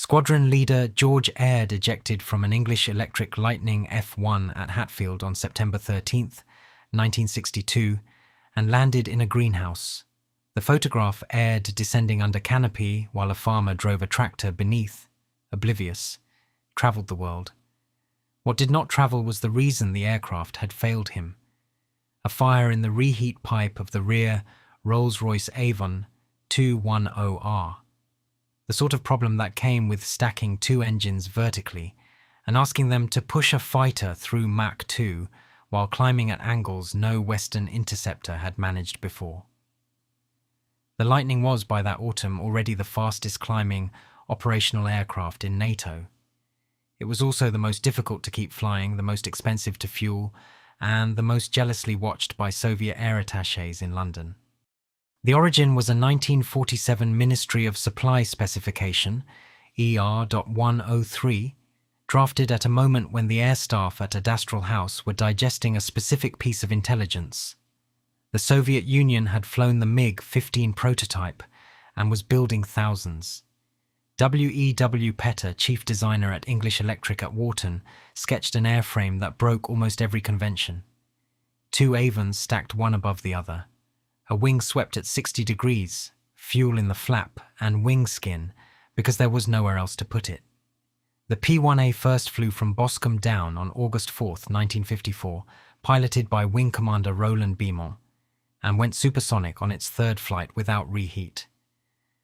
Squadron leader George Aird ejected from an English Electric Lightning F1 at Hatfield on September 13, 1962, and landed in a greenhouse. The photograph Aird descending under canopy while a farmer drove a tractor beneath, oblivious, travelled the world. What did not travel was the reason the aircraft had failed him. A fire in the reheat pipe of the rear Rolls-Royce Avon 210R. The sort of problem that came with stacking two engines vertically and asking them to push a fighter through Mach 2 while climbing at angles no Western interceptor had managed before. The Lightning was, by that autumn, already the fastest climbing operational aircraft in NATO. It was also the most difficult to keep flying, the most expensive to fuel, and the most jealously watched by Soviet air attachés in London. The origin was a 1947 Ministry of Supply specification, ER.103, drafted at a moment when the air staff at Adastral House were digesting a specific piece of intelligence. The Soviet Union had flown the MiG-15 prototype and was building thousands. W.E.W. Petter, chief designer at English Electric at Warton, sketched an airframe that broke almost every convention. Two Avons stacked one above the other. A wing swept at 60 degrees, fuel in the flap and wing skin, because there was nowhere else to put it. The P-1A first flew from Boscombe Down on August 4, 1954, piloted by Wing Commander Roland Beamont, and went supersonic on its third flight without reheat.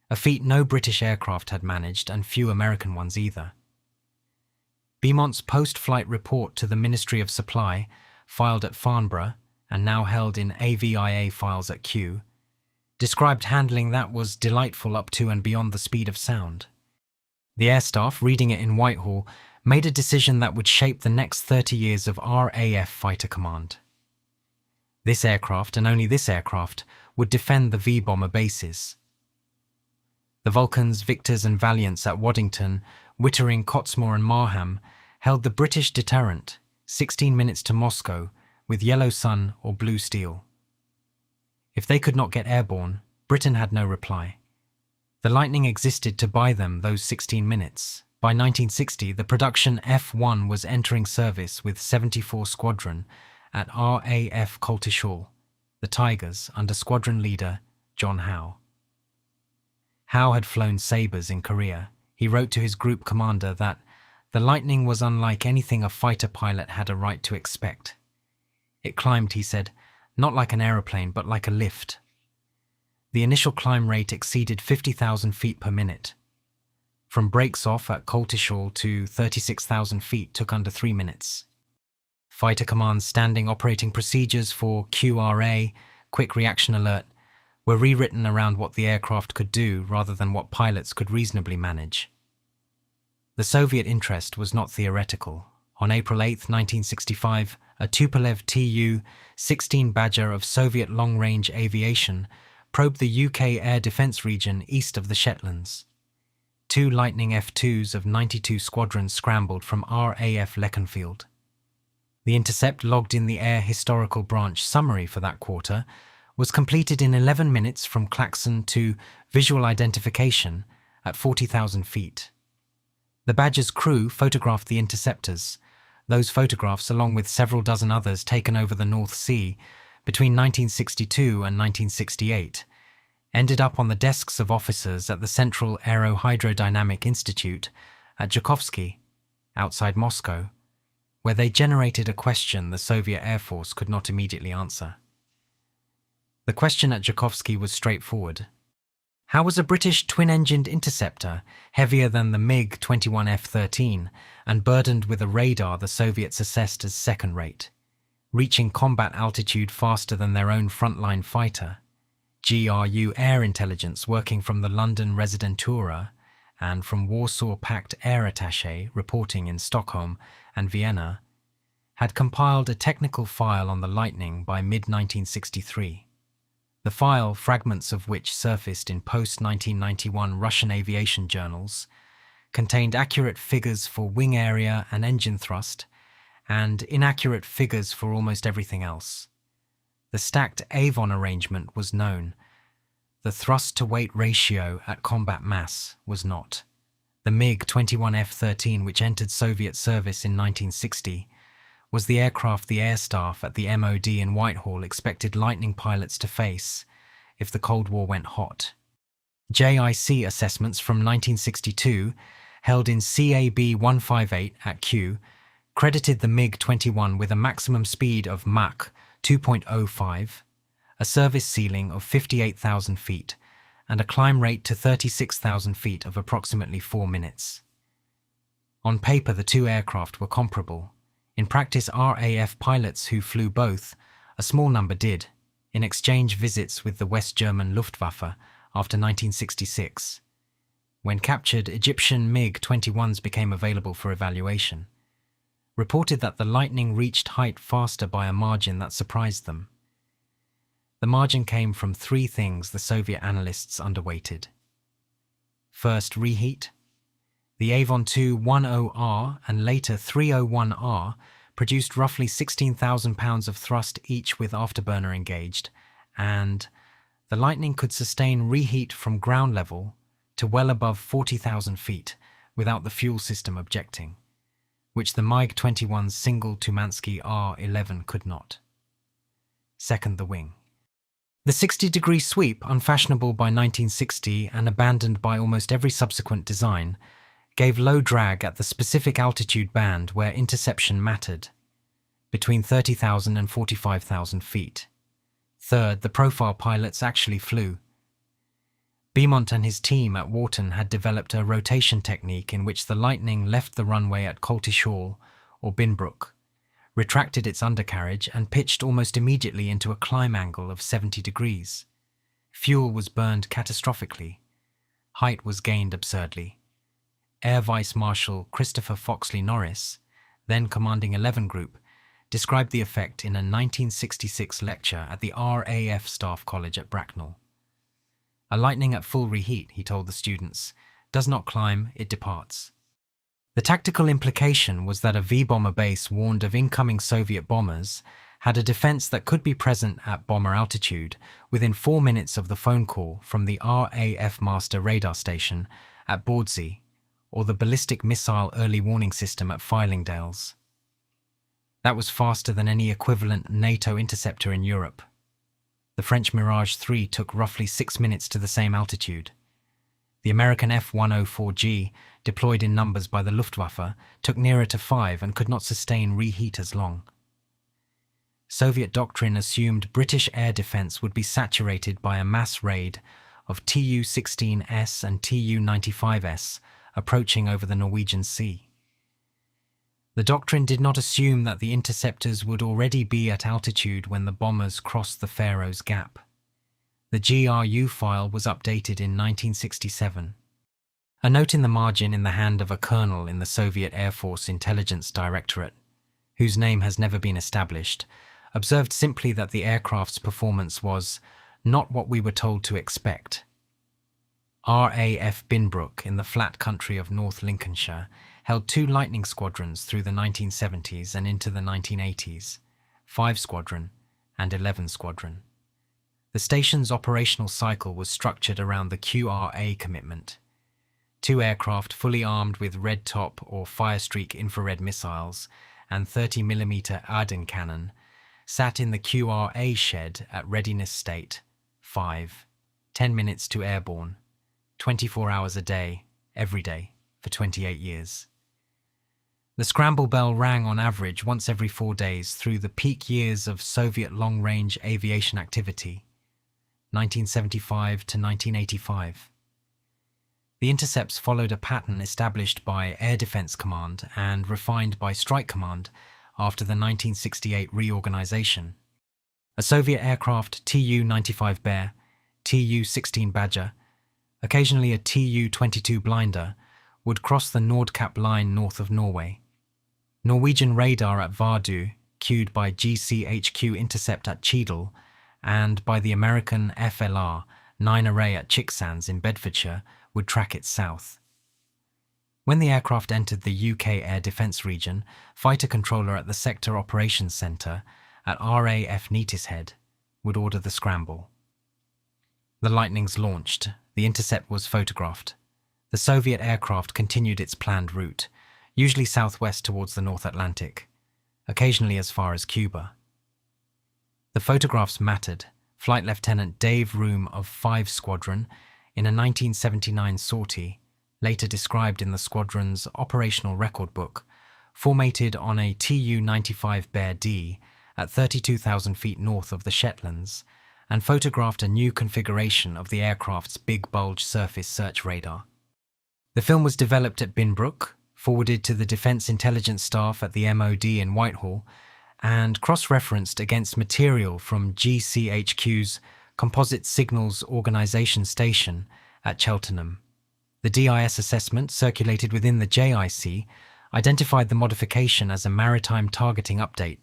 A feat no British aircraft had managed, and few American ones either. Beamont's post-flight report to the Ministry of Supply, filed at Farnborough and now held in AVIA files at Kew, described handling that was delightful up to and beyond the speed of sound. The air staff, reading it in Whitehall, made a decision that would shape the next 30 years of RAF fighter command. This aircraft, and only this aircraft, would defend the V-bomber bases. The Vulcans, Victors and Valiants at Waddington, Wittering, Cottesmore and Marham held the British deterrent, 16 minutes to Moscow, with yellow sun or blue steel. If they could not get airborne, Britain had no reply. The Lightning existed to buy them those 16 minutes. By 1960, the production F1 was entering service with 74 Squadron at RAF Coltishall, the Tigers, under squadron leader John Howe. Howe had flown Sabres in Korea. He wrote to his group commander that the Lightning was unlike anything a fighter pilot had a right to expect. It climbed, he said, not like an aeroplane, but like a lift. The initial climb rate exceeded 50,000 feet per minute. From breaks off at Coltishall to 36,000 feet took under 3 minutes. Fighter Command's standing operating procedures for QRA, Quick Reaction Alert, were rewritten around what the aircraft could do rather than what pilots could reasonably manage. The Soviet interest was not theoretical. On April 8, 1965, a Tupolev Tu-16 Badger of Soviet long-range aviation probed the UK air defence region east of the Shetlands. Two Lightning F-2s of 92 squadrons scrambled from RAF Leconfield. The intercept logged in the Air Historical Branch summary for that quarter was completed in 11 minutes from klaxon to visual identification at 40,000 feet. The Badger's crew photographed the interceptors. Those photographs, along with several dozen others taken over the North Sea between 1962 and 1968, ended up on the desks of officers at the Central Aerohydrodynamic Institute at Zhukovsky, outside Moscow, where they generated a question the Soviet Air Force could not immediately answer. The question at Zhukovsky was straightforward. How was a British twin-engined interceptor, heavier than the MiG-21 F-13 and burdened with a radar the Soviets assessed as second-rate, reaching combat altitude faster than their own frontline fighter, GRU Air Intelligence working from the London Residentura and from Warsaw Pact Air Attaché reporting in Stockholm and Vienna, had compiled a technical file on the Lightning by mid-1963. The file, fragments of which surfaced in post-1991 Russian aviation journals, contained accurate figures for wing area and engine thrust, and inaccurate figures for almost everything else. The stacked Avon arrangement was known. The thrust-to-weight ratio at combat mass was not. The MiG-21 F-13, which entered Soviet service in 1960, was the aircraft the air staff at the MOD in Whitehall expected Lightning pilots to face if the Cold War went hot. JIC assessments from 1962, held in CAB 158 at Kew, credited the MiG-21 with a maximum speed of Mach 2.05, a service ceiling of 58,000 feet, and a climb rate to 36,000 feet of approximately 4 minutes. On paper, the two aircraft were comparable. In practice, RAF pilots who flew both, a small number did, in exchange visits with the West German Luftwaffe after 1966. When captured, Egyptian MiG-21s became available for evaluation. Reported that the Lightning reached height faster by a margin that surprised them. The margin came from three things the Soviet analysts underweighted. First, reheat. The Avon II 10R and later 301R produced roughly 16,000 pounds of thrust each with afterburner engaged, and the Lightning could sustain reheat from ground level to well above 40,000 feet without the fuel system objecting, which the MiG-21's single Tumansky R-11 could not. Second, the wing. The 60-degree sweep, unfashionable by 1960 and abandoned by almost every subsequent design, gave low drag at the specific altitude band where interception mattered, between 30,000 and 45,000 feet. Third, the profile pilots actually flew. Beamont and his team at Warton had developed a rotation technique in which the Lightning left the runway at Coltish Hall or Binbrook, retracted its undercarriage and pitched almost immediately into a climb angle of 70 degrees. Fuel was burned catastrophically. Height was gained absurdly. Air Vice Marshal Christopher Foxley Norris, then commanding 11 Group, described the effect in a 1966 lecture at the RAF Staff College at Bracknell. A Lightning at full reheat, he told the students, does not climb, it departs. The tactical implication was that a V-bomber base warned of incoming Soviet bombers had a defense that could be present at bomber altitude within 4 minutes of the phone call from the RAF master radar station at Bordsey or the ballistic missile early warning system at Fylingdales. That was faster than any equivalent NATO interceptor in Europe. The French Mirage 3 took roughly 6 minutes to the same altitude. The American F-104G, deployed in numbers by the Luftwaffe, took nearer to 5 and could not sustain reheat as long. Soviet doctrine assumed British air defense would be saturated by a mass raid of Tu-16S and Tu-95S approaching over the Norwegian Sea. The doctrine did not assume that the interceptors would already be at altitude when the bombers crossed the Faroes Gap. The GRU file was updated in 1967. A note in the margin in the hand of a colonel in the Soviet Air Force Intelligence Directorate, whose name has never been established, observed simply that the aircraft's performance was not what we were told to expect. RAF Binbrook in the flat country of North Lincolnshire held 2 Lightning squadrons through the 1970s and into the 1980s, 5 Squadron and 11 Squadron. The station's operational cycle was structured around the QRA commitment. 2 aircraft fully armed with red top or Firestreak infrared missiles and 30mm Arden cannon sat in the QRA shed at readiness state, 5, 10 minutes to airborne, 24 hours a day, every day, for 28 years. The scramble bell rang on average once every 4 days through the peak years of Soviet long-range aviation activity, 1975 to 1985. The intercepts followed a pattern established by Air Defense Command and refined by Strike Command after the 1968 reorganization. A Soviet aircraft Tu-95 Bear, Tu-16 Badger, occasionally a Tu-22 Blinder, would cross the Nordkapp line north of Norway. Norwegian radar at Vardø, cued by GCHQ intercept at Cheadle, and by the American FLR 9 array at Chicksands in Bedfordshire, would track it south. When the aircraft entered the UK Air Defence Region, fighter controller at the Sector Operations Centre at RAF Neatishead would order the scramble. The Lightnings launched. The intercept was photographed. the Soviet aircraft continued its planned route, usually southwest towards the North Atlantic, occasionally as far as Cuba. The photographs mattered. Flight Lieutenant Dave Room of 5 Squadron, in a 1979 sortie, later described in the squadron's operational record book, formatted on a Tu-95 Bear D at 32,000 feet north of the Shetlands, and photographed a new configuration of the aircraft's big bulge surface search radar. The film was developed at Binbrook, forwarded to the Defence Intelligence Staff at the MOD in Whitehall, and cross-referenced against material from GCHQ's Composite Signals Organisation Station at Cheltenham. The DIS assessment, circulated within the JIC, identified the modification as a maritime targeting update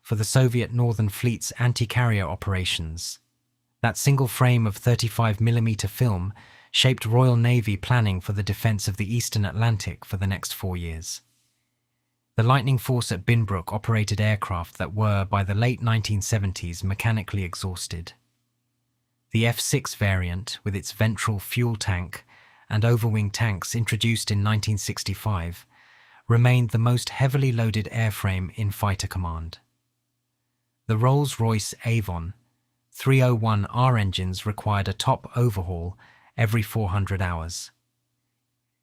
for the Soviet Northern Fleet's anti-carrier operations. That single frame of 35mm film shaped Royal Navy planning for the defence of the Eastern Atlantic for the next 4 years. The Lightning Force at Binbrook operated aircraft that were, by the late 1970s, mechanically exhausted. The F-6 variant, with its ventral fuel tank and overwing tanks introduced in 1965, remained the most heavily loaded airframe in fighter command. The Rolls-Royce Avon 301R engines required a top overhaul every 400 hours.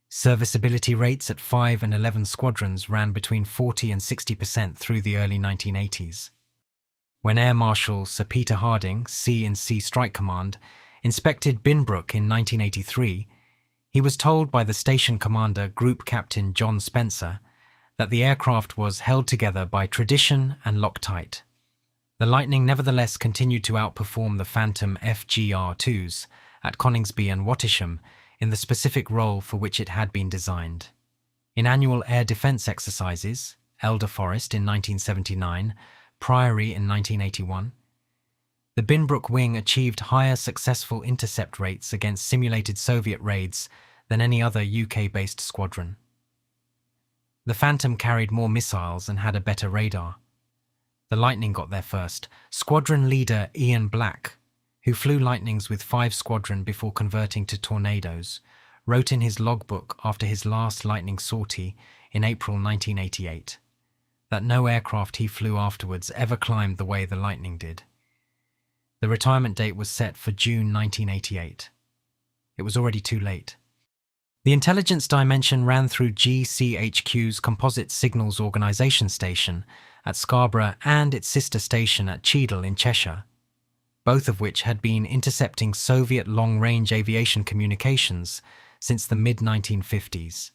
Serviceability rates at 5 and 11 squadrons ran between 40 and 60% through the early 1980s. When Air Marshal Sir Peter Harding, C&C Strike Command, inspected Binbrook in 1983, he was told by the station commander, Group Captain John Spencer, that the aircraft was held together by tradition and Loctite. The Lightning nevertheless continued to outperform the Phantom FGR-2s at Coningsby and Wattisham in the specific role for which it had been designed. In annual air defence exercises, Elder Forest in 1979, Priory in 1981, the Binbrook wing achieved higher successful intercept rates against simulated Soviet raids than any other UK-based squadron. The Phantom carried more missiles and had a better radar. The Lightning got there first. Squadron leader Ian Black, who flew Lightnings with 5 Squadron before converting to Tornadoes, wrote in his logbook after his last Lightning sortie in April 1988 that no aircraft he flew afterwards ever climbed the way the Lightning did. The retirement date was set for June 1988. It was already too late. The intelligence dimension ran through GCHQ's Composite Signals Organisation Station at Scarborough and its sister station at Cheadle in Cheshire, both of which had been intercepting Soviet long-range aviation communications since the mid-1950s.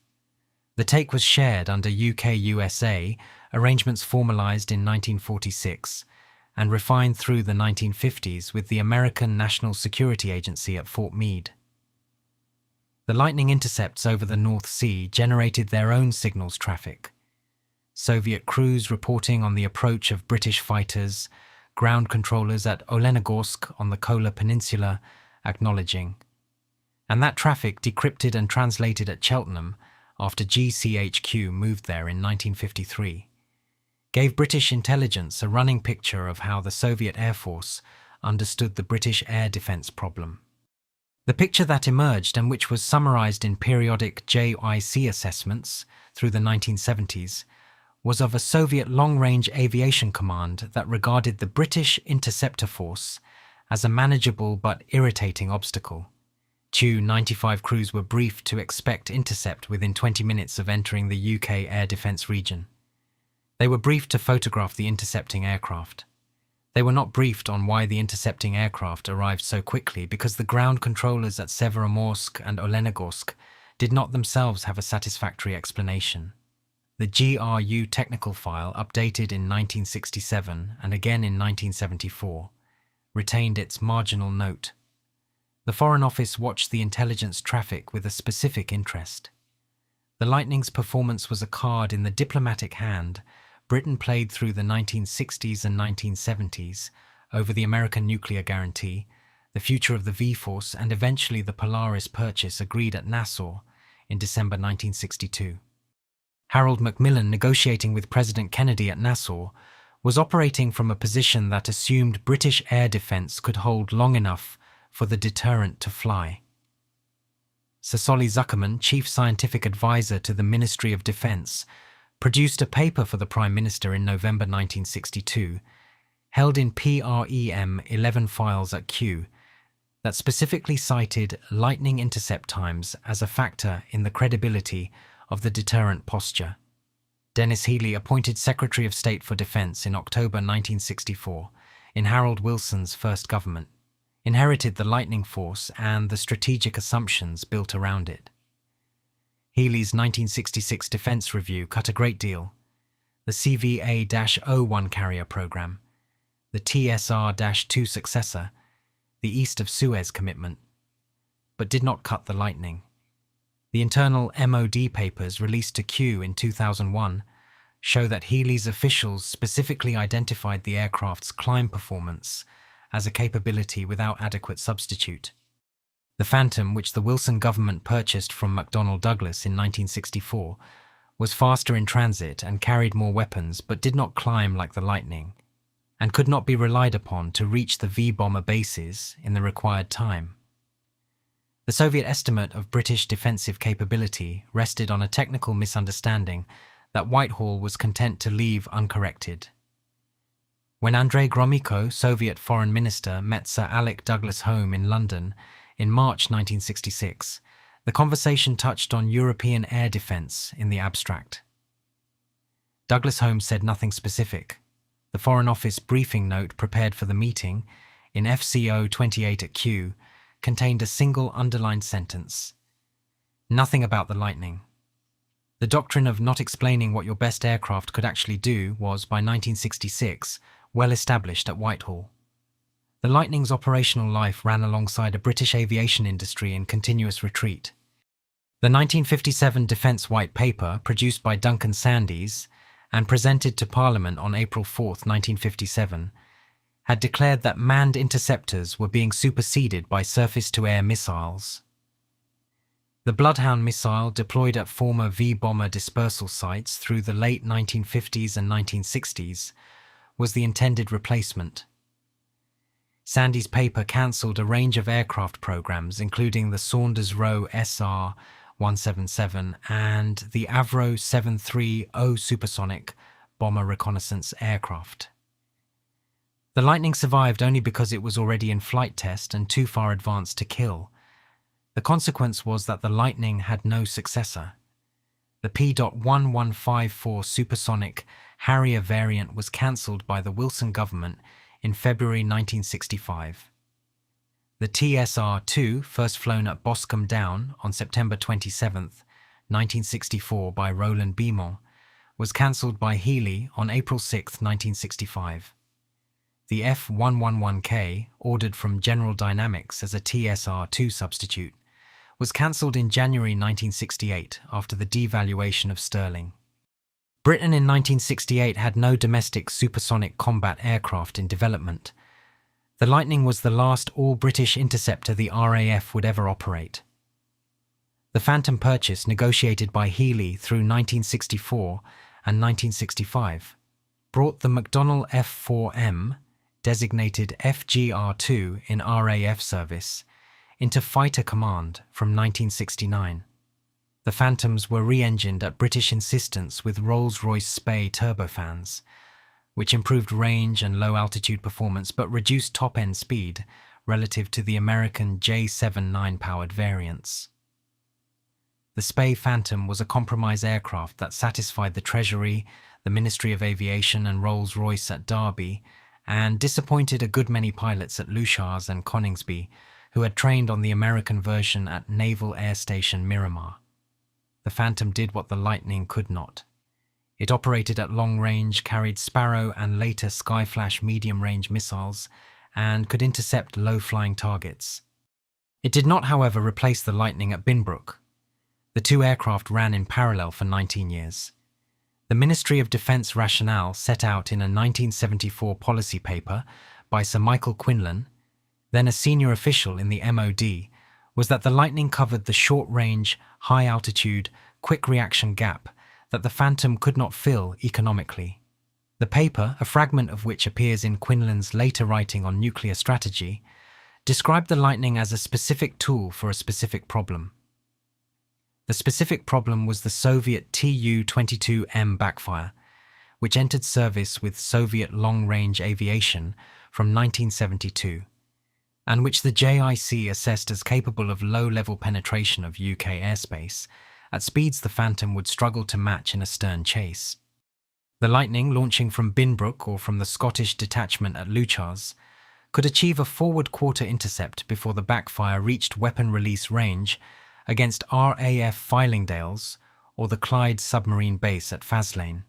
The take was shared under UK-USA arrangements formalised in 1946 and refined through the 1950s with the American National Security Agency at Fort Meade. The Lightning intercepts over the North Sea generated their own signals traffic. Soviet crews reporting on the approach of British fighters, ground controllers at Olenogorsk on the Kola Peninsula acknowledging. And that traffic decrypted and translated at Cheltenham after GCHQ moved there in 1953, gave British intelligence a running picture of how the Soviet Air Force understood the British air defence problem. The picture that emerged, and which was summarised in periodic JIC assessments through the 1970s, was of a Soviet long-range aviation command that regarded the British interceptor force as a manageable but irritating obstacle. Tu-95 crews were briefed to expect intercept within 20 minutes of entering the UK air defence region. They were briefed to photograph the intercepting aircraft. They were not briefed on why the intercepting aircraft arrived so quickly, because the ground controllers at Severomorsk and Olenogorsk did not themselves have a satisfactory explanation. The GRU technical file, updated in 1967 and again in 1974, retained its marginal note. The Foreign Office watched the intelligence traffic with a specific interest. The Lightning's performance was a card in the diplomatic hand Britain played through the 1960s and 1970s over the American nuclear guarantee, the future of the V-Force, and eventually the Polaris purchase agreed at Nassau in December 1962. Harold Macmillan, negotiating with President Kennedy at Nassau, was operating from a position that assumed British air defence could hold long enough for the deterrent to fly. Sir Solly Zuckerman, chief scientific advisor to the Ministry of Defence, produced a paper for the Prime Minister in November 1962, held in PREM 11 files at Kew, that specifically cited lightning intercept times as a factor in the credibility of the deterrent posture. Dennis Healey, appointed Secretary of State for Defence in October 1964, in Harold Wilson's first government, inherited the lightning force and the strategic assumptions built around it. Healey's 1966 Defence Review cut a great deal. The CVA-01 carrier program, the TSR-2 successor, the East of Suez commitment, but did not cut the lightning. The internal MOD papers released to Kew in 2001 show that Healey's officials specifically identified the aircraft's climb performance as a capability without adequate substitute. The Phantom, which the Wilson government purchased from McDonnell Douglas in 1964, was faster in transit and carried more weapons but did not climb like the Lightning, and could not be relied upon to reach the V-bomber bases in the required time. The Soviet estimate of British defensive capability rested on a technical misunderstanding that Whitehall was content to leave uncorrected. When Andrei Gromyko, Soviet Foreign Minister, met Sir Alec Douglas Home in London in March 1966, the conversation touched on European air defence in the abstract. Douglas Home said nothing specific. The Foreign Office briefing note prepared for the meeting, in FCO 28 at Kew, contained a single underlined sentence: nothing about the Lightning. The doctrine of not explaining what your best aircraft could actually do was, by 1966, well established at Whitehall. The Lightning's operational life ran alongside a British aviation industry in continuous retreat. The 1957 Defence White Paper, produced by Duncan Sandys and presented to Parliament on April 4, 1957, had declared that manned interceptors were being superseded by surface-to-air missiles. The Bloodhound missile, deployed at former V-bomber dispersal sites through the late 1950s and 1960s, was the intended replacement. Sandy's paper cancelled a range of aircraft programs, including the Saunders Roe SR-177 and the Avro 730 supersonic bomber reconnaissance aircraft. The Lightning survived only because it was already in flight test and too far advanced to kill. The consequence was that the Lightning had no successor. The P.1154 supersonic Harrier variant was cancelled by the Wilson government in February 1965. The TSR-2, first flown at Boscombe Down on September 27, 1964 by Roland Beamont, was cancelled by Healey on April 6, 1965. The F-111K, ordered from General Dynamics as a TSR-2 substitute, was cancelled in January 1968 after the devaluation of sterling. Britain in 1968 had no domestic supersonic combat aircraft in development. The Lightning was the last all-British interceptor the RAF would ever operate. The Phantom purchase, negotiated by Healey through 1964 and 1965, brought the McDonnell F-4M, designated FGR-2 in RAF service, into fighter command from 1969. The Phantoms were re-engined at British insistence with Rolls-Royce Spey turbofans, which improved range and low-altitude performance but reduced top-end speed relative to the American J-79-powered variants. The Spey Phantom was a compromise aircraft that satisfied the Treasury, the Ministry of Aviation and Rolls-Royce at Derby, and disappointed a good many pilots at Lushars and Coningsby, who had trained on the American version at Naval Air Station Miramar. The Phantom did what the Lightning could not. It operated at long range, carried Sparrow and later Skyflash medium-range missiles, and could intercept low-flying targets. It did not, however, replace the Lightning at Binbrook. The two aircraft ran in parallel for 19 years. The Ministry of Defence rationale set out in a 1974 policy paper by Sir Michael Quinlan, then a senior official in the MOD, was that the Lightning covered the short-range, high-altitude, quick-reaction gap that the Phantom could not fill economically. The paper, a fragment of which appears in Quinlan's later writing on nuclear strategy, described the Lightning as a specific tool for a specific problem. The specific problem was the Soviet Tu-22M backfire, which entered service with Soviet long-range aviation from 1972, and which the JIC assessed as capable of low-level penetration of UK airspace at speeds the Phantom would struggle to match in a stern chase. The Lightning, launching from Binbrook or from the Scottish detachment at Leuchars, could achieve a forward quarter intercept before the backfire reached weapon release range against RAF Fylingdales or the Clyde submarine base at Faslane.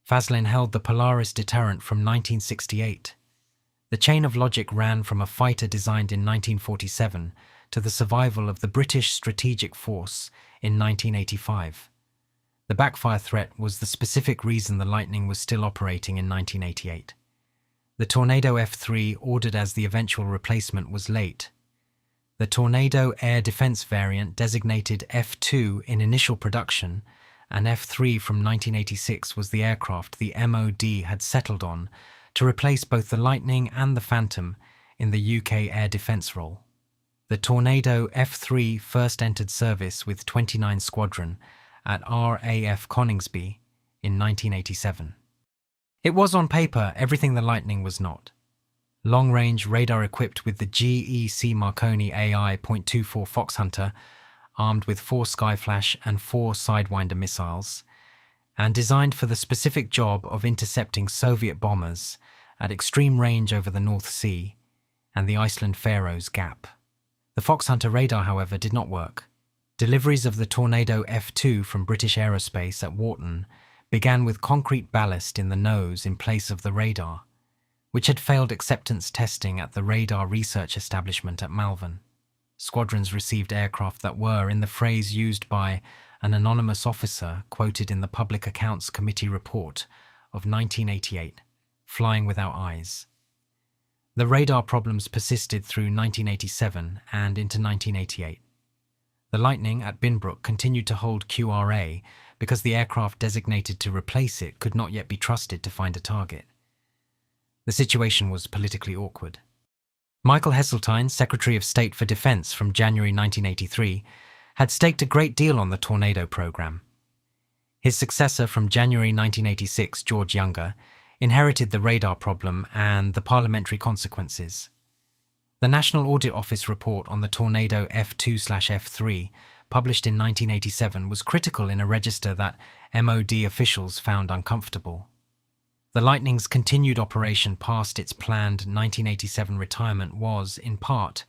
Faslane held the Polaris deterrent from 1968. The chain of logic ran from a fighter designed in 1947 to the survival of the British strategic force in 1985. The backfire threat was the specific reason the Lightning was still operating in 1988. The Tornado F3, ordered as the eventual replacement, was late. The Tornado air defense variant, designated F2 in initial production, and F3 from 1986 was the aircraft the MOD had settled on to replace both the Lightning and the Phantom in the UK air defense role. The Tornado F3 first entered service with 29 Squadron at RAF Coningsby in 1987. It was on paper everything the Lightning was not. Long-range radar equipped with the GEC Marconi AI .24 Foxhunter, armed with 4 Skyflash and 4 Sidewinder missiles, and designed for the specific job of intercepting Soviet bombers at extreme range over the North Sea and the Iceland-Faroes Gap. The Foxhunter radar, however, did not work. Deliveries of the Tornado F2 from British Aerospace at Warton began with concrete ballast in the nose in place of the radar, which had failed acceptance testing at the Radar Research Establishment at Malvern. Squadrons received aircraft that were, in the phrase used by an anonymous officer quoted in the Public Accounts Committee report of 1988, flying without eyes. The radar problems persisted through 1987 and into 1988. The Lightning at Binbrook continued to hold QRA because the aircraft designated to replace it could not yet be trusted to find a target. The situation was politically awkward. Michael Heseltine, Secretary of State for Defense from January 1983, had staked a great deal on the Tornado program. His successor from January 1986, George Younger, inherited the radar problem and the parliamentary consequences. The National Audit Office report on the Tornado F2/F3, published in 1987, was critical in a register that MOD officials found uncomfortable. The Lightning's continued operation past its planned 1987 retirement was, in part,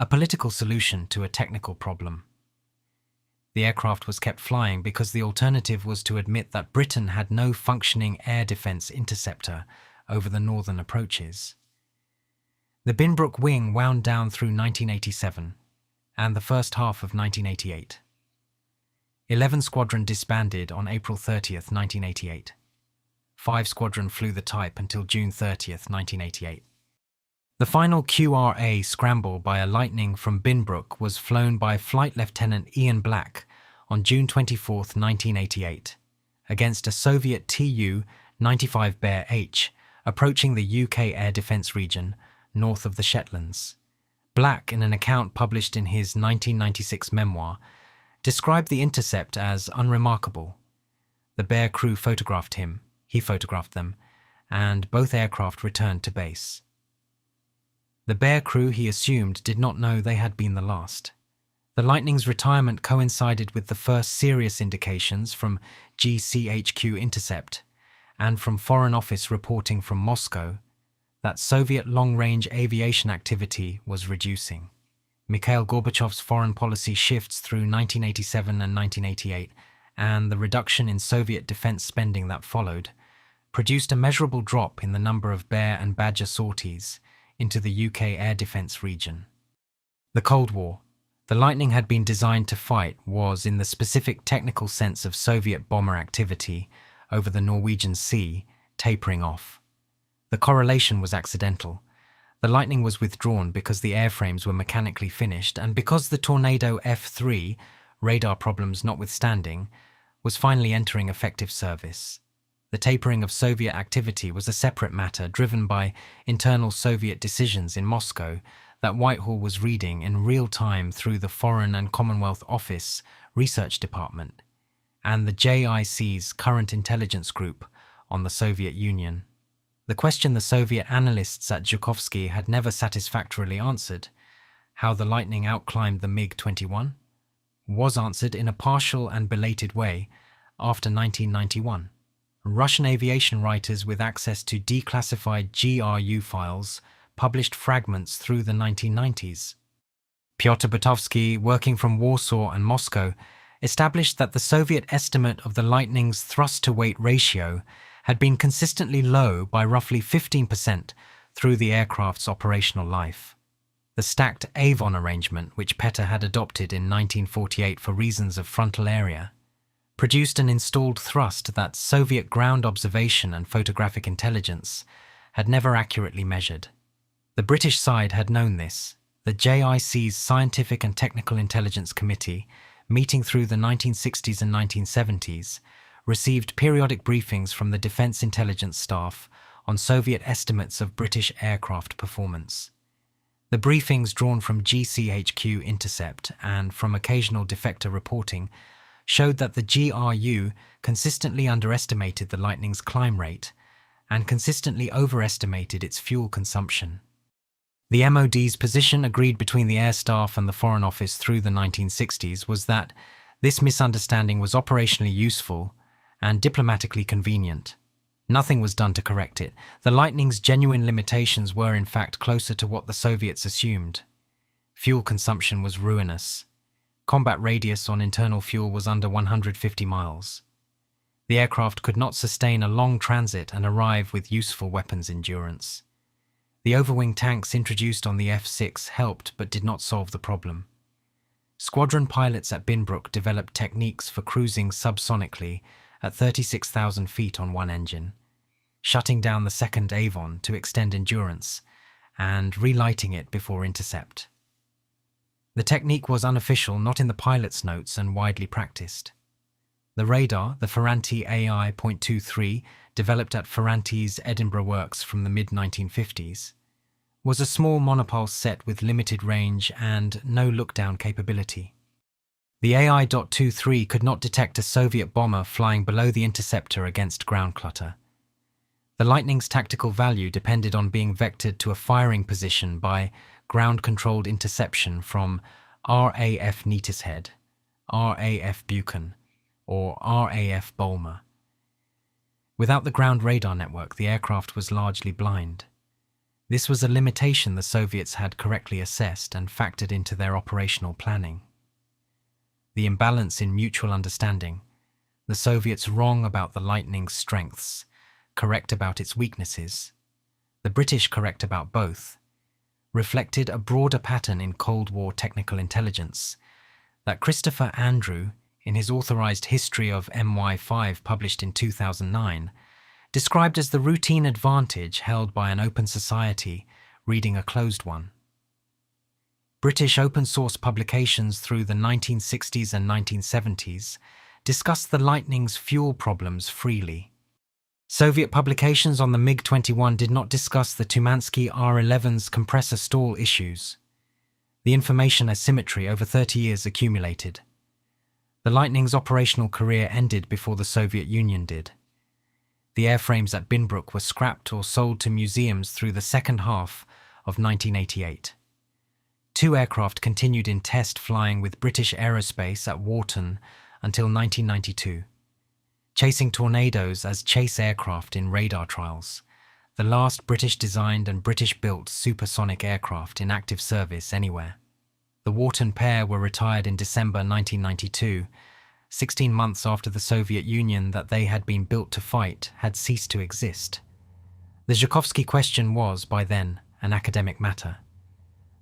a political solution to a technical problem. The aircraft was kept flying because the alternative was to admit that Britain had no functioning air defense interceptor over the northern approaches. The Binbrook wing wound down through 1987 and the first half of 1988. 11 Squadron disbanded on April 30th, 1988. 5 Squadron flew the type until June 30th, 1988. The final QRA scramble by a Lightning from Binbrook was flown by Flight Lieutenant Ian Black on June 24, 1988, against a Soviet Tu-95 Bear H approaching the UK air defence region north of the Shetlands. Black, in an account published in his 1996 memoir, described the intercept as unremarkable. The Bear crew photographed him, he photographed them, and both aircraft returned to base. The Bear crew, he assumed, did not know they had been the last. The Lightning's retirement coincided with the first serious indications from GCHQ intercept and from Foreign Office reporting from Moscow that Soviet long-range aviation activity was reducing. Mikhail Gorbachev's foreign policy shifts through 1987 and 1988, and the reduction in Soviet defense spending that followed, produced a measurable drop in the number of Bear and Badger sorties into the UK air defense region. The Cold War. The Lightning had been designed to fight was, in the specific technical sense of Soviet bomber activity over the Norwegian Sea, tapering off. The correlation was accidental. The Lightning was withdrawn because the airframes were mechanically finished and because the Tornado F3, radar problems notwithstanding, was finally entering effective service. The tapering of Soviet activity was a separate matter driven by internal Soviet decisions in Moscow that Whitehall was reading in real time through the Foreign and Commonwealth Office Research Department, and the JIC's Current Intelligence Group on the Soviet Union. The question the Soviet analysts at Zhukovsky had never satisfactorily answered, how the Lightning outclimbed the MiG-21, was answered in a partial and belated way after 1991. Russian aviation writers with access to declassified GRU files published fragments through the 1990s. Pyotr Butovsky, working from Warsaw and Moscow, established that the Soviet estimate of the Lightning's thrust-to-weight ratio had been consistently low by roughly 15% through the aircraft's operational life. The stacked Avon arrangement, which Petr had adopted in 1948 for reasons of frontal area, produced an installed thrust that Soviet ground observation and photographic intelligence had never accurately measured. The British side had known this. The JIC's Scientific and Technical Intelligence Committee, meeting through the 1960s and 1970s, received periodic briefings from the Defence Intelligence Staff on Soviet estimates of British aircraft performance. The briefings drawn from GCHQ intercept and from occasional defector reporting showed that the GRU consistently underestimated the Lightning's climb rate and consistently overestimated its fuel consumption. The MOD's position, agreed between the Air Staff and the Foreign Office through the 1960s, was that this misunderstanding was operationally useful and diplomatically convenient. Nothing was done to correct it. The Lightning's genuine limitations were in fact closer to what the Soviets assumed. Fuel consumption was ruinous. Combat radius on internal fuel was under 150 miles. The aircraft could not sustain a long transit and arrive with useful weapons endurance. The overwing tanks introduced on the F-6 helped but did not solve the problem. Squadron pilots at Binbrook developed techniques for cruising subsonically at 36,000 feet on one engine, shutting down the second Avon to extend endurance, and relighting it before intercept. The technique was unofficial, not in the pilot's notes, and widely practiced. The radar, the Ferranti AI.23, developed at Ferranti's Edinburgh works from the mid-1950s, was a small monopulse set with limited range and no look-down capability. The AI.23 could not detect a Soviet bomber flying below the interceptor against ground clutter. The Lightning's tactical value depended on being vectored to a firing position by ground-controlled interception from RAF Neatishead, RAF Buchan, or RAF Bolmer. Without the ground radar network, the aircraft was largely blind. This was a limitation the Soviets had correctly assessed and factored into their operational planning. The imbalance in mutual understanding, the Soviets wrong about the Lightning's strengths, correct about its weaknesses, the British correct about both, reflected a broader pattern in Cold War technical intelligence that Christopher Andrew, in his Authorized History of MI5 published in 2009, described as the routine advantage held by an open society reading a closed one. British open-source publications through the 1960s and 1970s discussed the Lightning's fuel problems freely. Soviet publications on the MiG-21 did not discuss the Tumansky R-11's compressor stall issues. The information asymmetry over 30 years accumulated. The Lightning's operational career ended before the Soviet Union did. The airframes at Binbrook were scrapped or sold to museums through the second half of 1988. 2 aircraft continued in test flying with British Aerospace at Warton until 1992. Chasing Tornadoes as chase aircraft in radar trials, the last British-designed and British-built supersonic aircraft in active service anywhere. The Warton pair were retired in December 1992, 16 months after the Soviet Union that they had been built to fight had ceased to exist. The Zhukovsky question was, by then, an academic matter.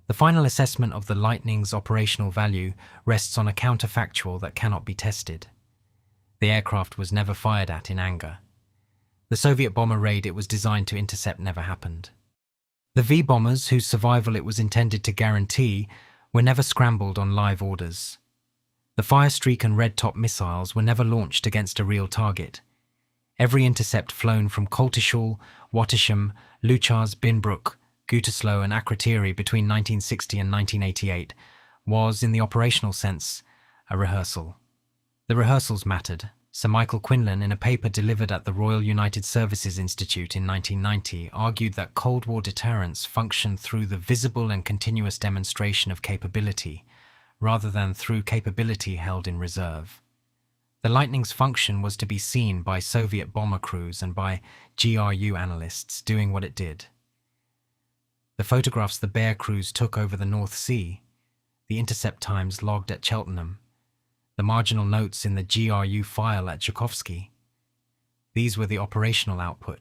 The final assessment of the Lightning's operational value rests on a counterfactual that cannot be tested. The aircraft was never fired at in anger. The Soviet bomber raid it was designed to intercept never happened. The V-bombers, whose survival it was intended to guarantee, were never scrambled on live orders. The Firestreak and Red Top missiles were never launched against a real target. Every intercept flown from Coltishall, Wattisham, Luchars, Binbrook, Gütersloh and Akrotiri between 1960 and 1988 was, in the operational sense, a rehearsal. The rehearsals mattered. Sir Michael Quinlan, in a paper delivered at the Royal United Services Institute in 1990, argued that Cold War deterrence functioned through the visible and continuous demonstration of capability, rather than through capability held in reserve. The Lightning's function was to be seen by Soviet bomber crews and by GRU analysts doing what it did. The photographs the Bear crews took over the North Sea, the intercept times logged at Cheltenham, the marginal notes in the GRU file at Zhukovsky. These were the operational output.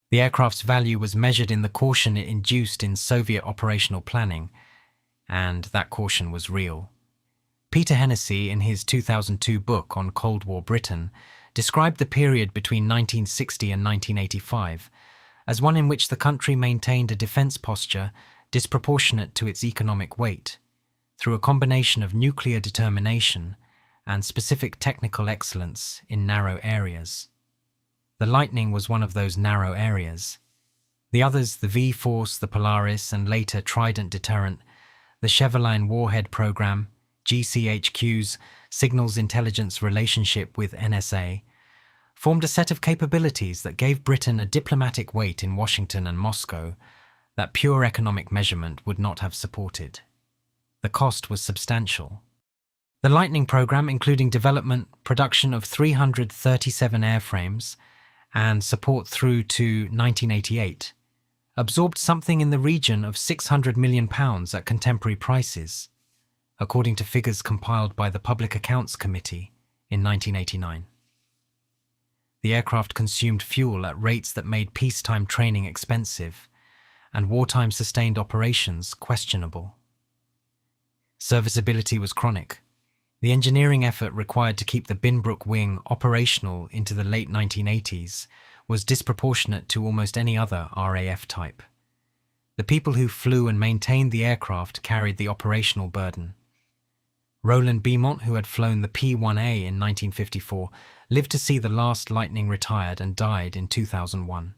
The aircraft's value was measured in the caution it induced in Soviet operational planning, and that caution was real. Peter Hennessy, in his 2002 book on Cold War Britain, described the period between 1960 and 1985 as one in which the country maintained a defence posture disproportionate to its economic weight, through a combination of nuclear determination and specific technical excellence in narrow areas. The Lightning was one of those narrow areas. The others, the V-Force, the Polaris, and later Trident deterrent, the Cheveline warhead program, GCHQ's signals intelligence relationship with NSA, formed a set of capabilities that gave Britain a diplomatic weight in Washington and Moscow that pure economic measurement would not have supported. The cost was substantial. The Lightning program, including development, production of 337 airframes, and support through to 1988, absorbed something in the region of £600 million at contemporary prices, according to figures compiled by the Public Accounts Committee in 1989. The aircraft consumed fuel at rates that made peacetime training expensive and wartime sustained operations questionable. Serviceability was chronic. The engineering effort required to keep the Binbrook wing operational into the late 1980s was disproportionate to almost any other RAF type. The people who flew and maintained the aircraft carried the operational burden. Roland Beamont, who had flown the P-1A in 1954, lived to see the last Lightning retired and died in 2001.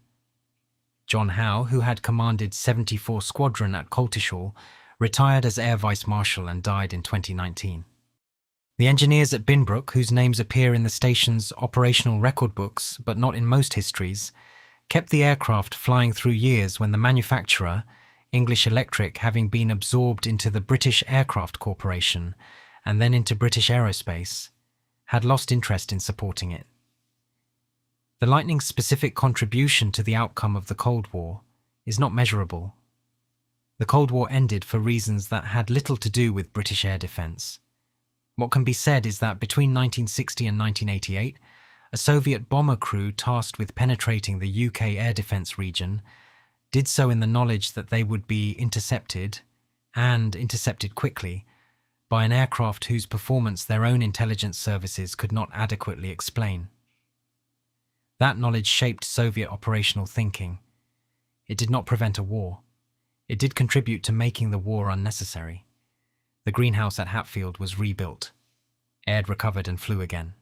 John Howe, who had commanded 74 Squadron at Coltishall, retired as Air Vice Marshal and died in 2019. The engineers at Binbrook, whose names appear in the station's operational record books but not in most histories, kept the aircraft flying through years when the manufacturer, English Electric, having been absorbed into the British Aircraft Corporation and then into British Aerospace, had lost interest in supporting it. The Lightning's specific contribution to the outcome of the Cold War is not measurable. The Cold War ended for reasons that had little to do with British air defence. What can be said is that between 1960 and 1988, a Soviet bomber crew tasked with penetrating the UK air defence region did so in the knowledge that they would be intercepted, and intercepted quickly, by an aircraft whose performance their own intelligence services could not adequately explain. That knowledge shaped Soviet operational thinking. It did not prevent a war. It did contribute to making the war unnecessary. The greenhouse at Hatfield was rebuilt. Aird recovered and flew again.